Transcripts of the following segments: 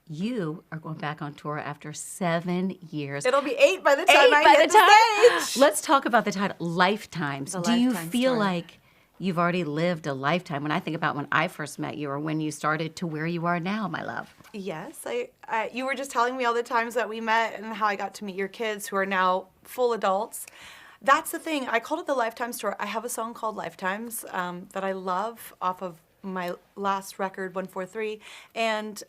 you are going back on tour after 7 years. It'll be 8 by the time I hit the stage. Let's talk about the title, Lifetimes. The Do you lifetime feel story. like you've already lived a lifetime? When I think about when I first met you or when you started to where you are now, my love. Yes, you were just telling me all the times that we met and how I got to meet your kids who are now full adults. That's the thing. I called it the Lifetime Story. I have a song called Lifetimes that I love off of my last record, 143. And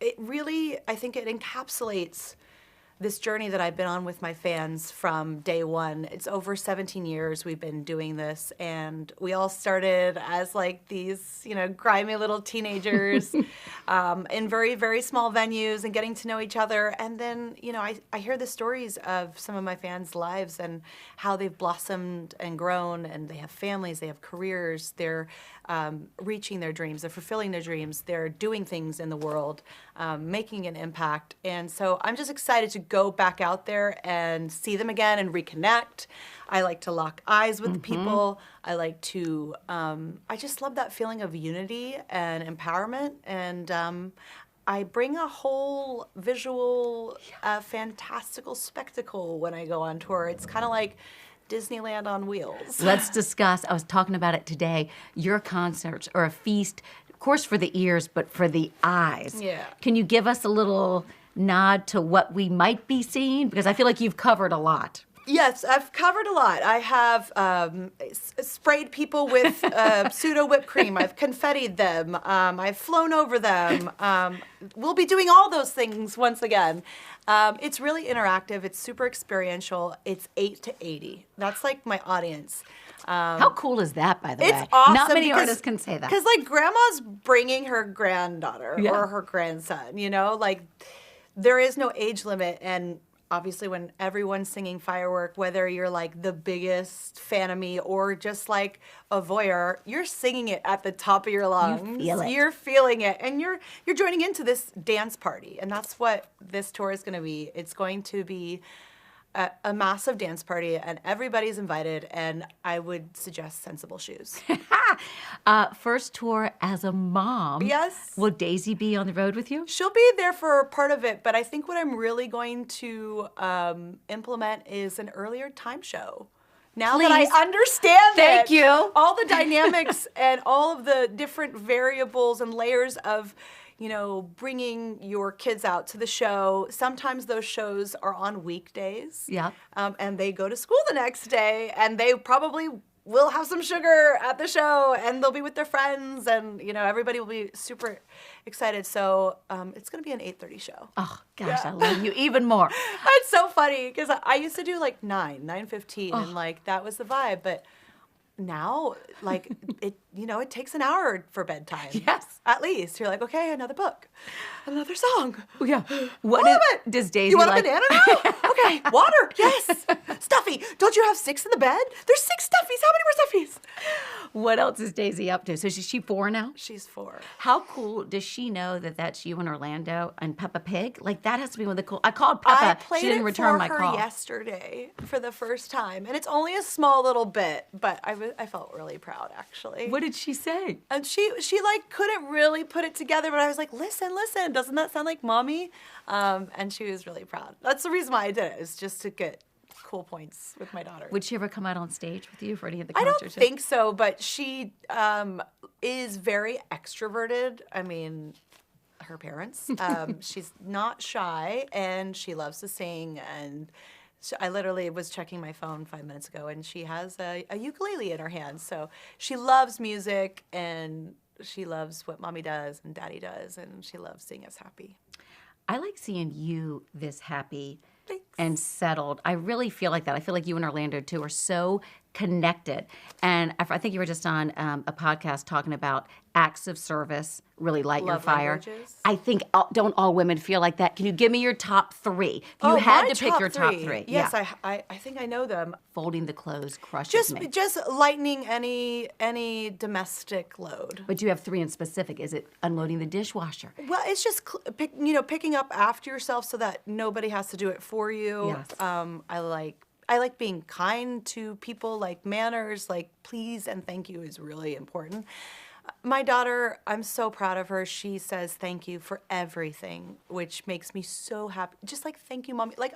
it really, I think it encapsulates this journey that I've been on with my fans from day one. It's over 17 years we've been doing this, and we all started as like these, grimy little teenagers in very, very small venues and getting to know each other. And then, I hear the stories of some of my fans' lives and how they've blossomed and grown, and they have families, they have careers, they're reaching their dreams, they're fulfilling their dreams, they're doing things in the world, making an impact. And so I'm just excited to go back out there and see them again and reconnect. I like to lock eyes with people. I like to, I just love that feeling of unity and empowerment. And I bring a whole visual, fantastical spectacle when I go on tour. It's kind of like Disneyland on wheels. Let's discuss, I was talking about it today, your concerts are a feast, of course, for the ears, but for the eyes. Yeah. Can you give us a little nod to what we might be seeing? Because I feel like you've covered a lot. Yes, I've covered a lot. I have sprayed people with pseudo whipped cream. I've confettied them. I've flown over them. We'll be doing all those things once again. It's really interactive. It's super experiential. It's 8 to 80. That's like my audience. How cool is that, by the way? It's awesome. Not many artists can say that. Because like grandma's bringing her granddaughter or her grandson, like there is no age limit. And obviously when everyone's singing Firework, whether you're like the biggest fan of me or just like a voyeur, you're singing it at the top of your lungs. You feel it. You're feeling it. And you're joining into this dance party. And that's what this tour is going to be. It's going to be a massive dance party, and everybody's invited, and I would suggest sensible shoes. First tour as a mom. Yes. Will Daisy be on the road with you? She'll be there for part of it, but I think what I'm really going to implement is an earlier time show. Now that Please. I understand Thank you. all the dynamics and all of the different variables and layers of bringing your kids out to the show. Sometimes those shows are on weekdays. Yeah. And they go to school the next day, and they probably will have some sugar at the show, and they'll be with their friends, and, everybody will be super excited. So it's going to be an 8:30 show. Oh, gosh, I love you even more. It's so funny, because I used to do, 9:15, and, that was the vibe. But now, it takes an hour for bedtime. Yes. At least. You're like, okay, another book, another song. Oh, yeah. Does Daisy You want like... a banana now? Okay, water, yes. Stuffy, don't you have 6 in the bed? There's 6 stuffies. How many more stuffies? What else is Daisy up to? So is she 4 now? She's 4. How cool does she know that that's you and Orlando and Peppa Pig? Like, that has to be one of the cool... I called Peppa. I played She didn't it return for my her call. yesterday for the first time. And it's only a small little bit, but I felt really proud, actually. What did she say? And she couldn't really put it together, but I was like, listen, doesn't that sound like mommy? And she was really proud. That's the reason why I did it, is just to get cool points with my daughter. Would she ever come out on stage with you for any of the I concerts? don't think so, but she is very extroverted. I mean, her parents. She's not shy, and she loves to sing. And I literally was checking my phone 5 minutes ago, and she has a ukulele in her hand. So she loves music, and she loves what mommy does and daddy does, and she loves seeing us happy. I like seeing you this happy. Thanks. And settled. I really feel like that. I feel like you and Orlando, too, are so connected. And I think you were just on a podcast talking about acts of service really light your Love fire. languages. I think, don't all women feel like that? Can you give me your top 3? If you had to pick your top 3. Yes, yeah. I think I know them. Folding the clothes crushes me. Just lightening any domestic load. But you have 3 in specific. Is it unloading the dishwasher? Well, it's just picking up after yourself so that nobody has to do it for you. Yes. I like being kind to people, like manners, like please and thank you is really important. My daughter, I'm so proud of her. She says thank you for everything, which makes me so happy. Just like, thank you, Mommy. Like,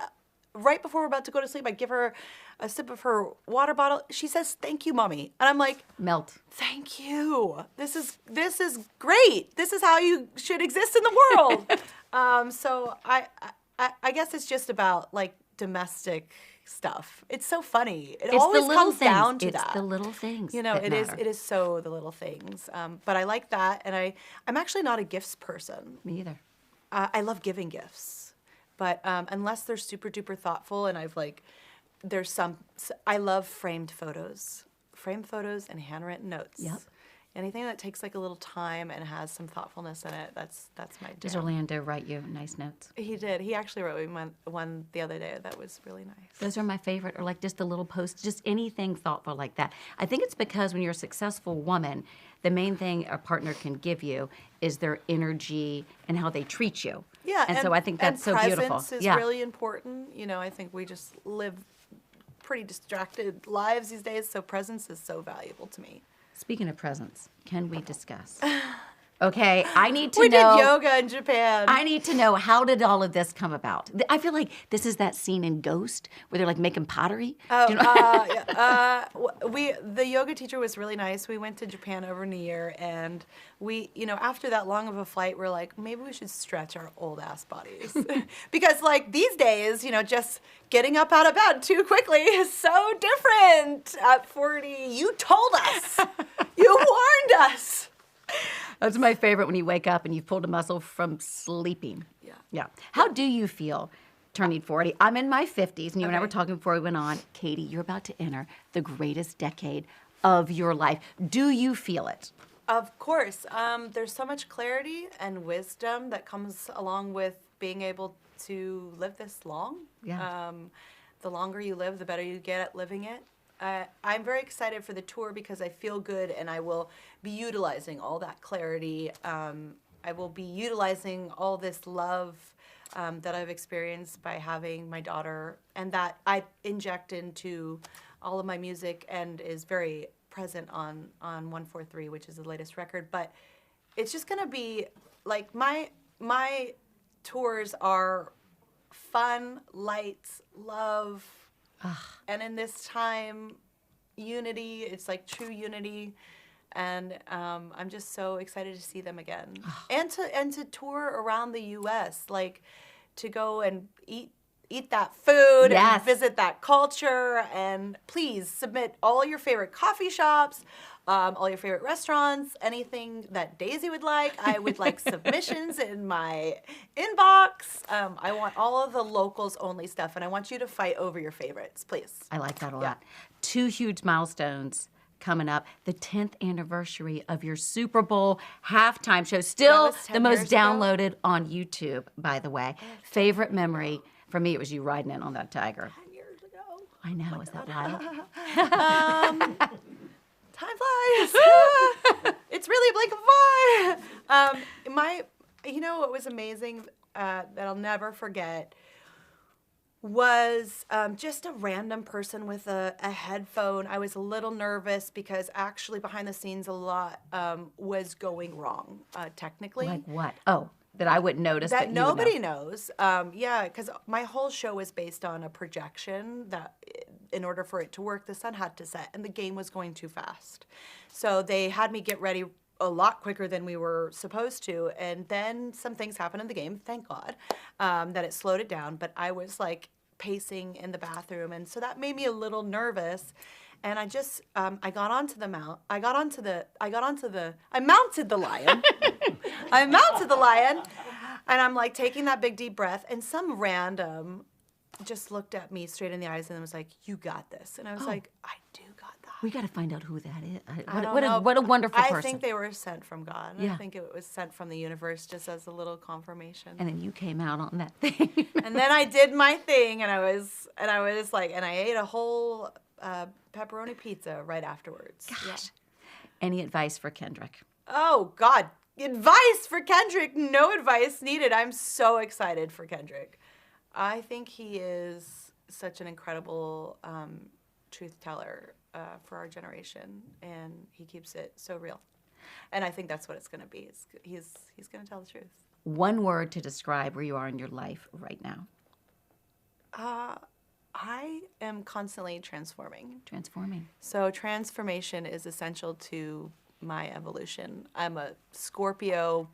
right before we're about to go to sleep, I give her a sip of her water bottle. She says, thank you, Mommy. And I'm like, Melt. thank you. This is great. This is how you should exist in the world. So I guess it's just about, like, domestic stuff. It's so funny. It always comes down to that. It's the little things. You know, that it matter. is so the little things. But I like that, and I'm actually not a gifts person. Me either. I love giving gifts, but unless they're super duper thoughtful, and I love framed photos and handwritten notes. Yep. Anything that takes like a little time and has some thoughtfulness in it, that's my jam. Does Orlando write you nice notes? He did. He actually wrote me one the other day that was really nice. Those are my favorite, or like just a little post, just anything thoughtful like that. I think it's because when you're a successful woman, the main thing a partner can give you is their energy and how they treat you. Yeah, and so I think that's so beautiful. Presence is really important. You know, I think we just live pretty distracted lives these days, so presence is so valuable to me. Speaking of presents, can we discuss? Okay, I need to know. We did yoga in Japan. I need to know, how did all of this come about? I feel like this is that scene in Ghost where they're like making pottery. Oh, Do you know? The yoga teacher was really nice. We went to Japan over New Year, and we, after that long of a flight, we're like, maybe we should stretch our old ass bodies. Because like these days, just getting up out of bed too quickly is so different at 40. You told us. You warned us. That's my favorite, when you wake up and you've pulled a muscle from sleeping. Yeah. Yeah. How do you feel turning 40? I'm in my 50s, and you and I Okay. were talking before we went on. Katy, you're about to enter the greatest decade of your life. Do you feel it? Of course. There's so much clarity and wisdom that comes along with being able to live this long. Yeah. The longer you live, the better you get at living it. I'm very excited for the tour because I feel good, and I will be utilizing all that clarity. I will be utilizing all this love that I've experienced by having my daughter, and that I inject into all of my music and is very present on 143, which is the latest record. But it's just going to be like my tours are fun, light, love. And in this time, unity, it's like true unity. And I'm just so excited to see them again. And to tour around the U.S., like to go and eat that food Yes. and visit that culture. And please submit all your favorite coffee shops, all your favorite restaurants, anything that Daisy would like. I would like submissions in my inbox. I want all of the locals only stuff, and I want you to fight over your favorites, please. I like that a lot. 2 huge milestones coming up. The 10th anniversary of your Super Bowl halftime show. Still was 10 the most years ago? downloaded on YouTube, by the way. Favorite memory for me, it was you riding in on that tiger. 10 years ago. I know, is that wild? Time flies. It's really a blink of an eye. What was amazing that I'll never forget was just a random person with a headphone. I was a little nervous because actually behind the scenes a lot was going wrong technically. Like what? Oh, that I wouldn't notice. That but you would know. nobody knows. Because my whole show was based on a projection that in order for it to work, the sun had to set, and the game was going too fast. So they had me get ready a lot quicker than we were supposed to, and then some things happened in the game, thank God, that it slowed it down. But I was like pacing in the bathroom, and so that made me a little nervous. And I just, I mounted the lion. I mounted the lion, and I'm like taking that big deep breath, and some random just looked at me straight in the eyes and was like, "You got this." And I was like, "I do got that." We got to find out who that is. I don't know. What a wonderful person. I think they were sent from God. Yeah. I think it was sent from the universe just as a little confirmation. And then you came out on that thing. And then I did my thing, and I ate a whole pepperoni pizza right afterwards. Gosh. Yeah. Any advice for Kendrick? Oh God, advice for Kendrick? No advice needed. I'm so excited for Kendrick. I think he is such an incredible truth teller for our generation, and he keeps it so real. And I think that's what it's going to be. He's going to tell the truth. One word to describe where you are in your life right now. I am constantly transforming. Transforming. So transformation is essential to my evolution. I'm a Scorpio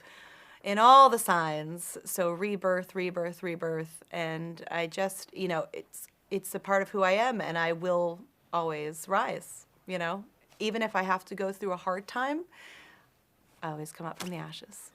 in all the signs. So rebirth, rebirth, rebirth. And I just, it's a part of who I am, and I will always rise, Even if I have to go through a hard time, I always come up from the ashes.